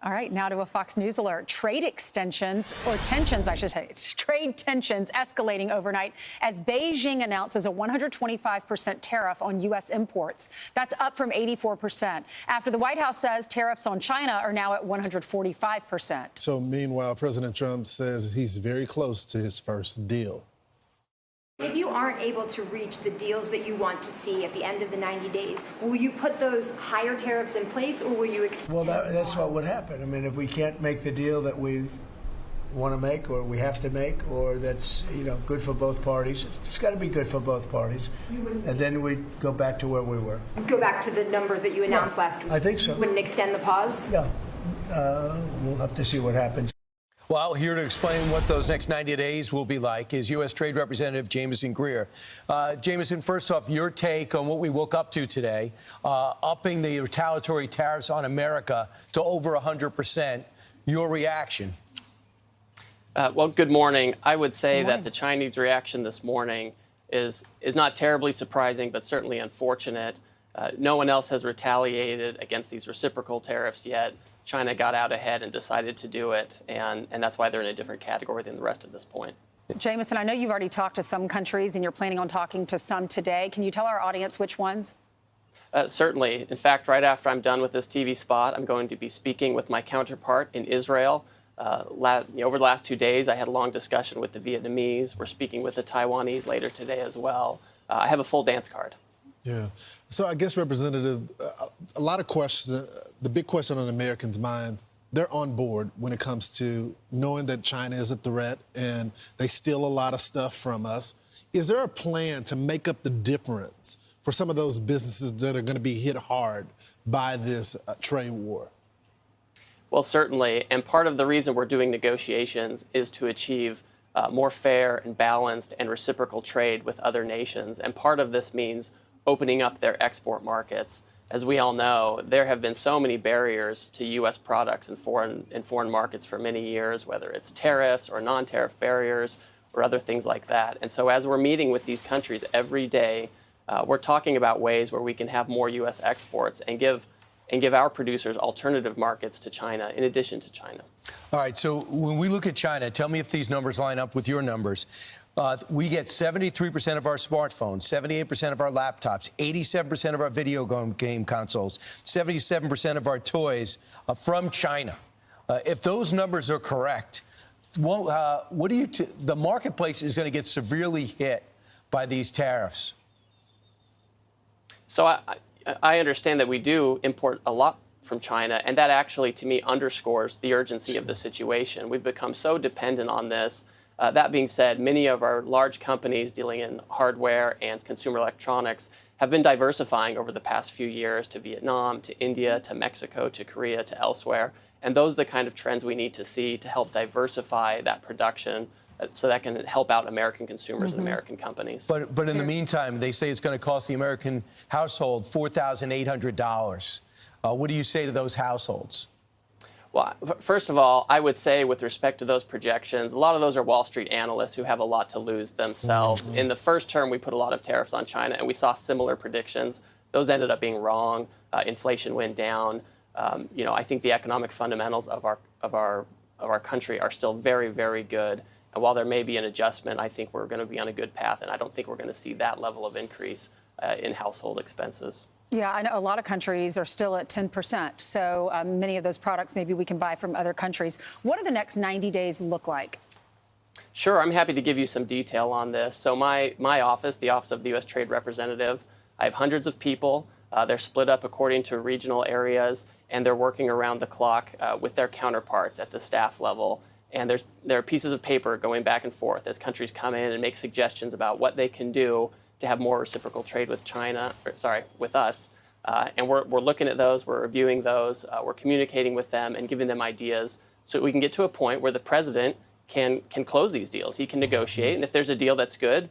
All right, now to a Fox News alert. Trade extensions, or tensions, I should say, trade tensions escalating overnight as Beijing announces a 125% tariff on U.S. imports. That's up from 84%. After the White House says tariffs on China are now at 145%. So meanwhile, President Trump says he's very close to his first deal. If you aren't able to reach the deals that you want to see at the end of the 90 days, will you put those higher tariffs in place, or will you extend? Well, that's what would happen. I mean, if we can't make the deal that we want to make, or we have to make, or that's good for both parties, it's got to be good for both parties. And then we go back to where we were. Go back to the numbers that you announced last week. I think so. Wouldn't extend the pause? Yeah, we'll have to see what happens. Well, here to explain what those next 90 days will be like is U.S. Trade Representative Jamieson Greer. Jamieson, first off, your take on what we woke up to today, upping the retaliatory tariffs on America to over 100%. Your reaction? Well, good morning. I would say that the Chinese reaction this morning is not terribly surprising, but certainly unfortunate. No one else has retaliated against these reciprocal tariffs yet. China got out ahead and decided to do it, and that's why they're in a different category than the rest at this point. Jamieson, I know you've already talked to some countries and you're planning on talking to some today. Can you tell our audience which ones? Certainly. In fact, right after I'm done with this TV spot, I'm going to be speaking with my counterpart in Israel. Over the last 2 days, I had a long discussion with the Vietnamese. We're speaking with the Taiwanese later today as well. I have a full dance card. Yeah. So I guess, Representative, a lot of questions, the big question on Americans' mind, they're on board when it comes to knowing that China is a threat and they steal a lot of stuff from us. Is there a plan to make up the difference for some of those businesses that are going to be hit hard by this trade war? Well, certainly. And part of the reason we're doing negotiations is to achieve more fair and balanced and reciprocal trade with other nations. And part of this means opening up their export markets. As we all know, there have been so many barriers to U.S. products in foreign markets for many years, whether it's tariffs or non-tariff barriers or other things like that. And so as we're meeting with these countries every day, we're talking about ways where we can have more U.S. exports and give our producers alternative markets to China in addition to China. All right, so when we look at China, tell me if these numbers line up with your numbers. We get 73% of our smartphones, 78% of our laptops, 87% of our video game consoles, 77% of our toys from China. If those numbers are correct, the marketplace is going to get severely hit by these tariffs. So I understand that we do import a lot from China, and that actually, to me, underscores the urgency of the situation. We've become so dependent on this. That being said, many of our large companies dealing in hardware and consumer electronics have been diversifying over the past few years to Vietnam, to India, to Mexico, to Korea, to elsewhere. And those are the kind of trends we need to see to help diversify that production so that can help out American consumers and American companies. But in the meantime, they say it's going to cost the American household $4,800. What do you say to those households? Well, first of all, I would say with respect to those projections, a lot of those are Wall Street analysts who have a lot to lose themselves. In the first term, we put a lot of tariffs on China, and we saw similar predictions. Those ended up being wrong. Inflation went down. I think the economic fundamentals of our country are still very, very good. And while there may be an adjustment, I think we're going to be on a good path, and I don't think we're going to see that level of increase in household expenses. Yeah, I know a lot of countries are still at 10%. So many of those products maybe we can buy from other countries. What do the next 90 days look like? Sure, I'm happy to give you some detail on this. So my office, the Office of the U.S. Trade Representative, I have hundreds of people. They're split up according to regional areas, and they're working around the clock with their counterparts at the staff level. And there are pieces of paper going back and forth as countries come in and make suggestions about what they can do to have more reciprocal trade with with us. And we're looking at those, we're reviewing those, we're communicating with them and giving them ideas so we can get to a point where the president can close these deals. He can negotiate, and if there's a deal that's good,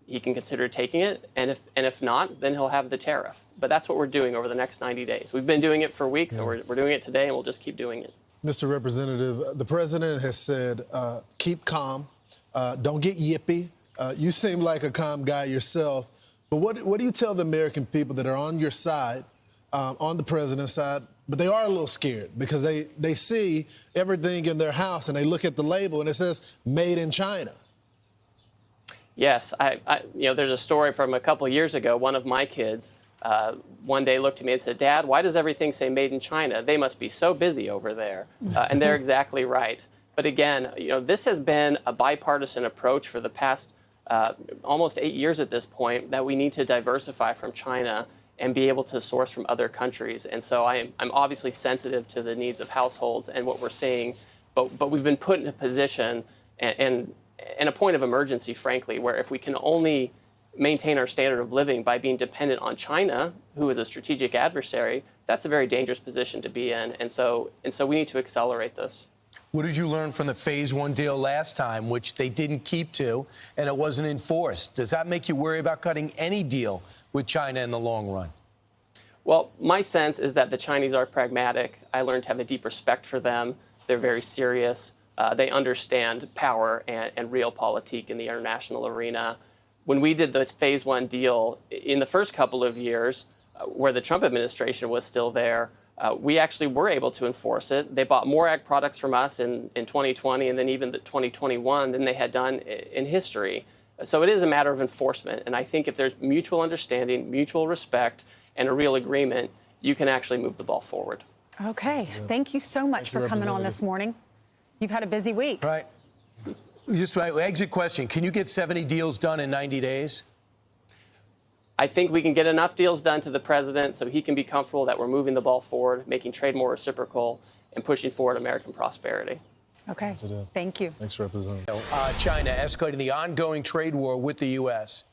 he can consider taking it, and if not, then he'll have the tariff. But that's what we're doing over the next 90 days. We've been doing it for weeks, and we're doing it today, and we'll just keep doing it. Mr. Representative, the president has said, keep calm, don't get yippy. You seem like a calm guy yourself, but what do you tell the American people that are on your side, on the president's side, but they are a little scared because they see everything in their house and they look at the label and it says "Made in China." Yes, there's a story from a couple of years ago. One of my kids one day looked at me and said, "Dad, why does everything say made in China? They must be so busy over there." And they're exactly right. But again, this has been a bipartisan approach for the past almost 8 years at this point, that we need to diversify from China and be able to source from other countries. And so I'm obviously sensitive to the needs of households and what we're seeing, but we've been put in a position and a point of emergency, frankly, where if we can only maintain our standard of living by being dependent on China, who is a strategic adversary, that's a very dangerous position to be in. And so we need to accelerate this. What did you learn from the phase one deal last time, which they didn't keep to, and it wasn't enforced? Does that make you worry about cutting any deal with China in the long run? Well, my sense is that the Chinese are pragmatic. I learned to have a deep respect for them. They're very serious. They understand power and realpolitik in the international arena. When we did the phase one deal in the first couple of years, where the Trump administration was still there, we actually were able to enforce it. They bought more ag products from us in 2020 and then even 2021 than they had done in history. So it is a matter of enforcement. And I think if there's mutual understanding, mutual respect, and a real agreement, you can actually move the ball forward. Okay. Yeah. Thank you so much for coming on this morning. You've had a busy week. Right. Just exit question. Can you get 70 deals done in 90 days? I think we can get enough deals done to the president so he can be comfortable that we're moving the ball forward, making trade more reciprocal, and pushing forward American prosperity. Okay. Thank you. Thanks, Representative. China escalating the ongoing trade war with the U.S.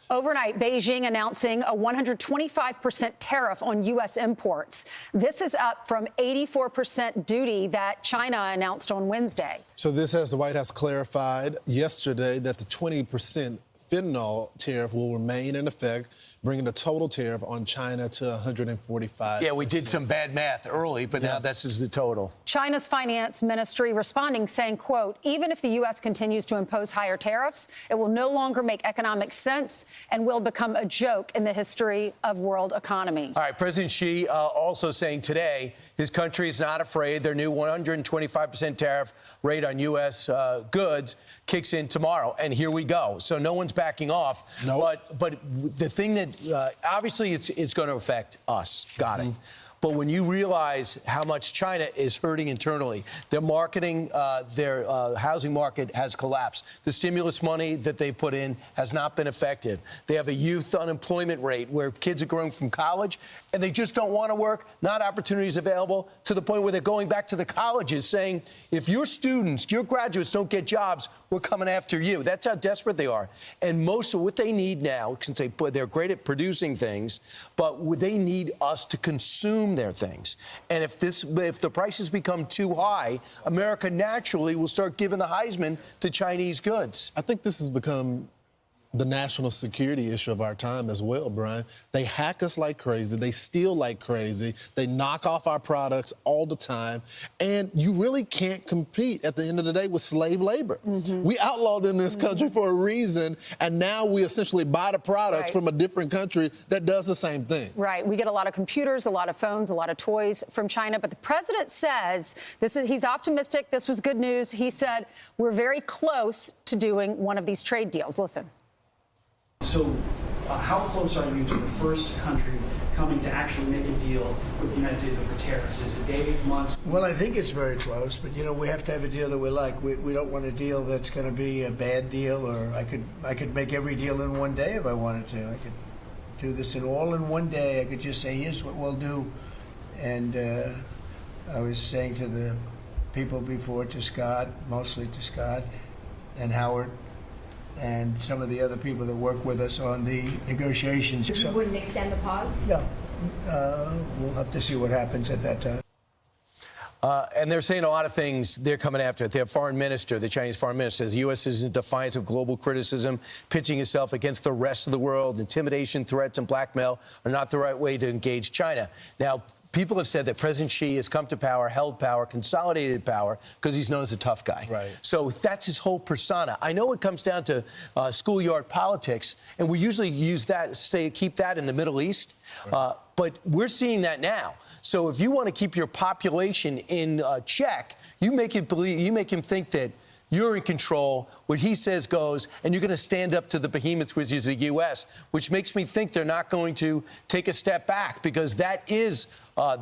Overnight, Beijing announcing a 125% tariff on U.S. imports. This is up from 84% duty that China announced on Wednesday. So this has the White House clarified yesterday that the 20% fentanyl tariff will remain in effect, bringing the total tariff on China to 145%. Yeah, we did some bad math early, but now this is the total. China's finance ministry responding, saying, quote, even if the U.S. continues to impose higher tariffs, it will no longer make economic sense and will become a joke in the history of world economy. All right, President Xi also saying today his country is not afraid. Their new 125% tariff rate on U.S. Goods kicks in tomorrow. And here we go. So no one's backing off. Nope. But the thing that obviously it's going to affect us. Got it. But when you realize how much China is hurting internally, their marketing, their housing market has collapsed. The stimulus money that they put in has not been effective. They have a youth unemployment rate where kids are going from college and they just don't want to work, not opportunities available, to the point where they're going back to the colleges saying, if your students, your graduates don't get jobs, we're coming after you. That's how desperate they are. And most of what they need now, since they're great at producing things, but they need us to consume their things. And if the prices become too high, America naturally will start giving the Heisman to Chinese goods. I think this has become the national security issue of our time as well, Brian. They hack us like crazy. They steal like crazy. They knock off our products all the time. And you really can't compete at the end of the day with slave labor. We outlawed in this country for a reason, and now we essentially buy the products from a different country that does the same thing. Right. We get a lot of computers, a lot of phones, a lot of toys from China. But the president says he's optimistic. This was good news. He said, we're very close to doing one of these trade deals. Listen. So how close are you to the first country coming to actually make a deal with the United States over tariffs? Is it days, months? Well, I think it's very close, but, we have to have a deal that we like. We don't want a deal that's going to be a bad deal, or I could make every deal in one day if I wanted to. I could do this all in one day. I could just say, here's what we'll do. And I was saying to the people before, to Scott, mostly to Scott and Howard, and some of the other people that work with us on the negotiations. You wouldn't extend the pause? Yeah. We'll have to see what happens at that time. And they're saying a lot of things. They're coming after it. Their foreign minister, the Chinese foreign minister, says the U.S. is in defiance of global criticism, pitching itself against the rest of the world. Intimidation, threats, and blackmail are not the right way to engage China. Now, people have said that President Xi has come to power, held power, consolidated power, because he's known as a tough guy. Right. So that's his whole persona. I know it comes down to schoolyard politics, and we usually use that, keep that in the Middle East. Right. But we're seeing that now. So if you want to keep your population in check, you make him think that you're in control. What he says goes, and you're going to stand up to the behemoth, which is the U.S., which makes me think they're not going to take a step back, because that is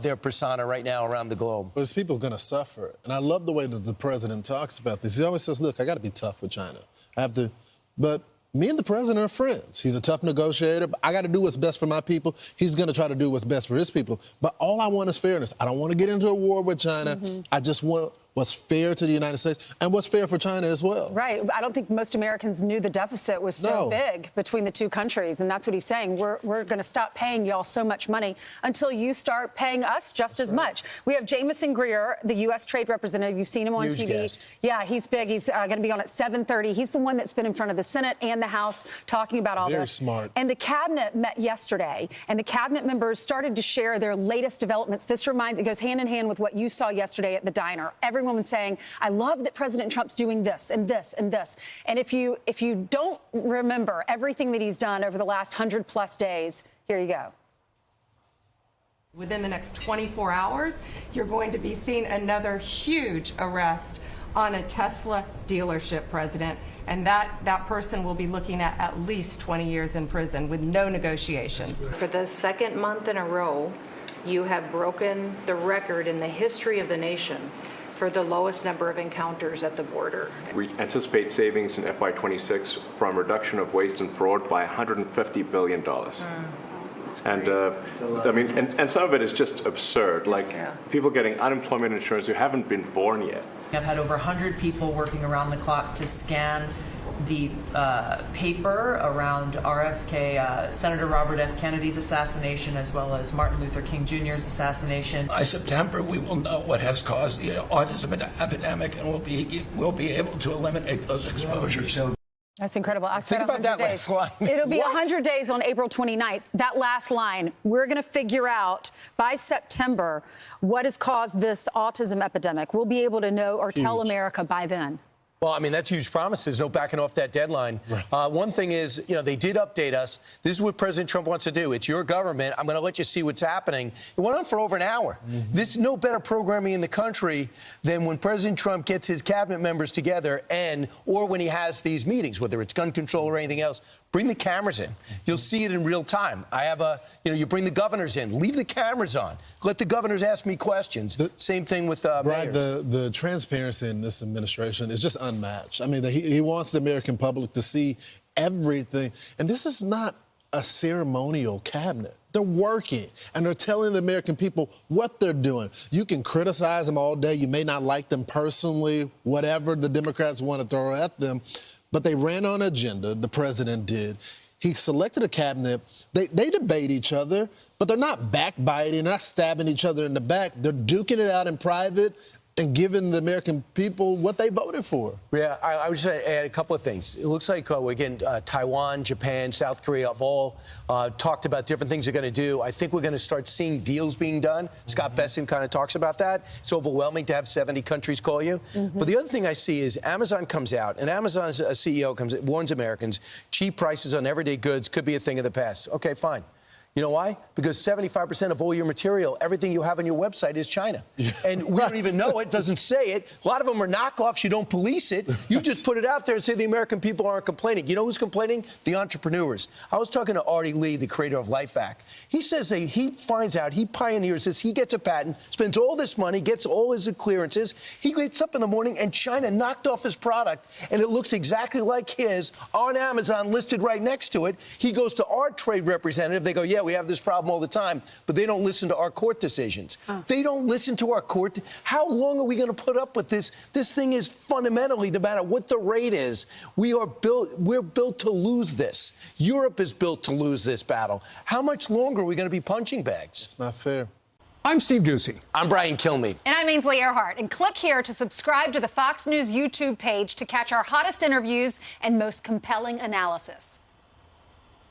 their persona right now around the globe. But people are going to suffer. And I love the way that the president talks about this. He always says, look, I got to be tough with China. I have to. But me and the president are friends. He's a tough negotiator. I got to do what's best for my people. He's going to try to do what's best for his people. But all I want is fairness. I don't want to get into a war with China. I just want what's fair to the United States and what's fair for China as well. Right. I don't think most Americans knew the deficit was so big between the two countries. And that's what he's saying. We're going to stop paying y'all so much money until you start paying us just as much. We have Jamison Greer, the U.S. trade representative. You've seen him on Huge TV. guest. Yeah, he's big. He's going to be on at 7:30. He's the one that's been in front of the Senate and the House talking about all Very this. smart. And the cabinet met yesterday, and the cabinet members started to share their latest developments. It goes hand in hand with what you saw yesterday at the diner. Everyone was saying, I love that President Trump's doing this and this and this. And if you don't remember everything that he's done over the last 100+ days, here you go. Within the next 24 hours, you're going to be seeing another huge arrest on a Tesla dealership, President. And that person will be looking at least 20 years in prison with no negotiations. For the second month in a row, you have broken the record in the history of the nation for the lowest number of encounters at the border. We anticipate savings in FY26 from reduction of waste and fraud by $150 billion. And I mean, and some of it is just absurd. Like people getting unemployment insurance who haven't been born yet. I've had over 100 people working around the clock to scan the paper around RFK, Senator Robert F. Kennedy's assassination, as well as Martin Luther King Jr.'s assassination. By September, we will know what has caused the autism epidemic, and we'll be able to eliminate those exposures. That's incredible. I said Think about that last line. It'll be What? 100 days on April 29th. That last line, we're going to figure out by September what has caused this autism epidemic. We'll be able to know or tell America by then. Well, I mean, that's huge promise. There's no backing off that deadline. Right. One thing is, they did update us. This is what President Trump wants to do. It's your government. I'm going to let you see what's happening. It went on for over an hour. There's no better programming in the country than when President Trump gets his cabinet members together or when he has these meetings, whether it's gun control or anything else. Bring the cameras in. You'll see it in real time. I have you bring the governors in. Leave the cameras on. Let the governors ask me questions. Same thing with Right, mayors. the transparency in this administration is just unmatched. I mean, he wants the American public to see everything. And this is not a ceremonial cabinet. They're working, and they're telling the American people what they're doing. You can criticize them all day. You may not like them personally, whatever the Democrats want to throw at them. But they ran on an agenda, the president did. He selected a cabinet. They debate each other, but they're not backbiting, they're not stabbing each other in the back. They're duking it out in private and giving the American people what they voted for. Yeah, I would just add a couple of things. It looks like, again, Taiwan, Japan, South Korea have all talked about different things they're going to do. I think we're going to start seeing deals being done. Scott Bessent kind of talks about that. It's overwhelming to have 70 countries call you. But the other thing I see is Amazon comes out, and Amazon's CEO warns Americans, cheap prices on everyday goods could be a thing of the past. Okay, fine. You know why? Because 75% of all your material, everything you have on your website is China. And we don't even know it, doesn't say it. A lot of them are knockoffs. You don't police it. You just put it out there and say the American people aren't complaining. You know who's complaining? The entrepreneurs. I was talking to Artie Lee, the creator of LifeVac. He says that he finds out, he pioneers this, he gets a patent, spends all this money, gets all his clearances. He gets up in the morning and China knocked off his product, and it looks exactly like his on Amazon listed right next to it. He goes to our trade representative. They go, yeah, we have this problem all the time, but they don't listen to our court decisions. They don't listen to our court. How long are we going to put up with this? This thing is fundamentally, no matter what the rate is, we're built to lose this. Europe is built to lose this battle. How much longer are we going to be punching bags? It's not fair. I'm Steve Ducey. I'm Brian Kilmeade. And I'm Ainsley Earhart. And click here to subscribe to the Fox News YouTube page to catch our hottest interviews and most compelling analysis.